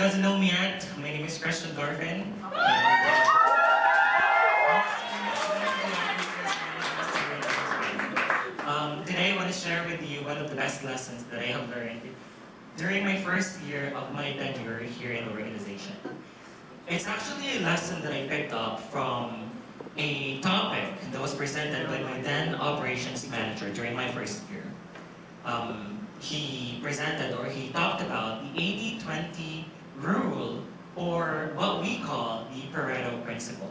doesn't know me yet, my name is Christian Garvin. Today I want to share with you one of the best lessons that I have learned during my first year of my tenure here in the organization. It's actually a lesson that I picked up from a topic that was presented by my then operations manager during my first year. He presented or he talked about the 80-20 rule, or what we call the Pareto principle.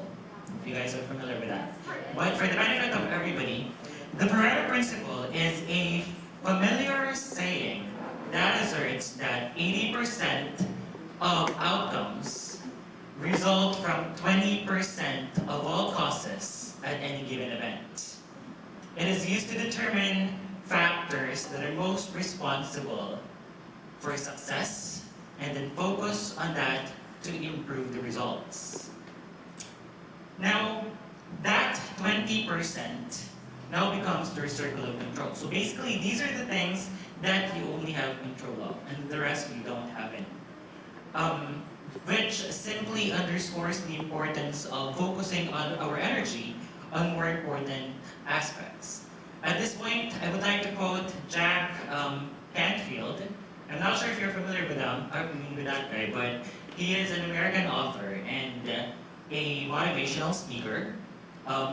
If you guys are familiar with that. But for the benefit of everybody, the Pareto principle is a familiar saying that asserts that 80% of outcomes result from 20% of all causes at any given event. It is used to determine factors that are most responsible for success and then focus on that to improve the results. Now, that 20% now becomes their circle of control. So basically, these are the things that you only have control of, and the rest you don't have any. Which simply underscores the importance of focusing on our energy on more important aspects. At this point, I would like to quote Jack Canfield. I'm not sure if you're familiar with that guy, but he is an American author and a motivational speaker.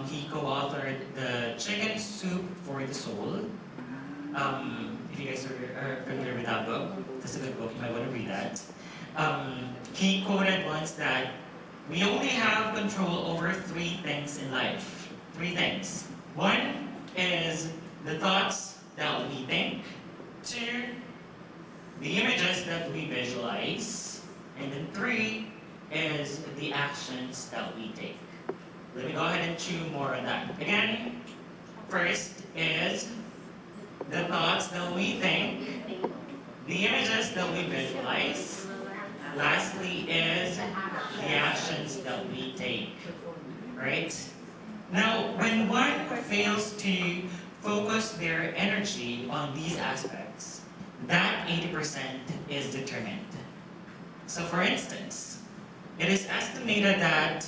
He co-authored The Chicken Soup for the Soul. If you guys are familiar with that book, that's a good book, you might want to read that. He quoted once that we only have control over three things in life. Three things. One is the thoughts that we think. Two, the images that we visualize. And then three is the actions that we take. Let me go ahead and chew more on that. Again, first is the thoughts that we think, the images that we visualize. Lastly is the actions that we take. Right? Now, when one fails to focus their energy on these aspects, that 80% is determined. So for instance, it is estimated that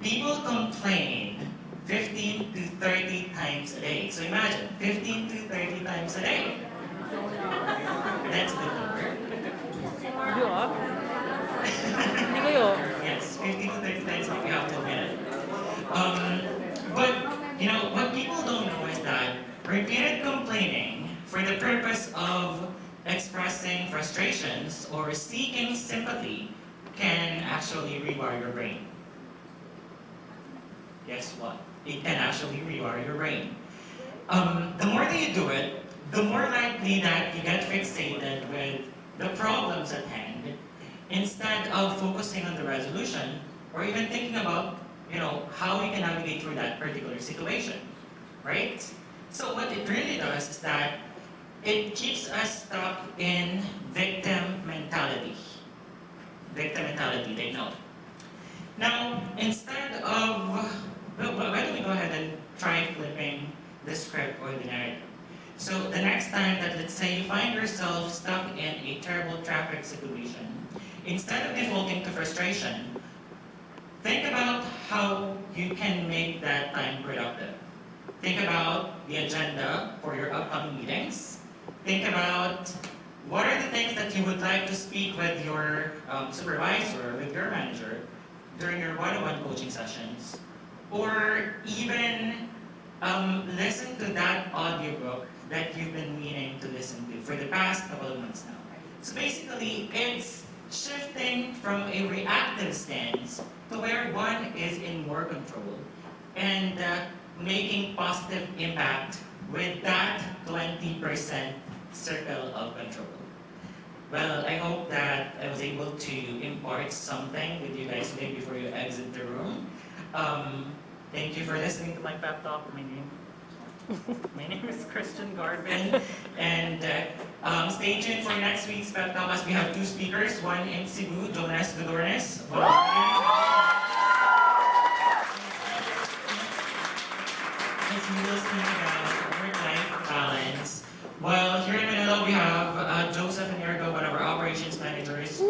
people complain 15 to 30 times a day. So imagine, 15 to 30 times a day. That's a good number. Yes, 15 to 30 times if you have to admit it. But, what people don't know is that repeated complaining for the purpose of expressing frustrations or seeking sympathy can actually rewire your brain. Guess what? It can actually rewire your brain. The more that you do it, the more likely that you get fixated with the problems at hand instead of focusing on the resolution or even thinking about, how you can navigate through that particular situation, right? So what it really does is that it keeps us stuck in victim mentality. Victim mentality, take note. Now, instead of, why don't we go ahead and try flipping the script or the narrative. So the next time that, let's say, you find yourself stuck in a terrible traffic situation, instead of defaulting to frustration, think about how you can make that time productive. Think about the agenda for your upcoming meetings. Think about what are the things that you would like to speak with your supervisor, with your manager, during your one-on-one coaching sessions. Or even listen to that audiobook that you've been meaning to listen to for the past couple of months now. So basically, it's shifting from a reactive stance to where one is in more control and making positive impact with that 20% circle of control. Well, I hope that I was able to impart something with you guys today before you exit the room. Thank you for listening to my pep talk. My name is Christian Garvin, and stay tuned for next week's pep talk as we have two speakers, one in Cebu, Jonas Godornes. As we will speak about work-life balance While here in Manila, we have Joseph and Ergo, one of our operations managers. And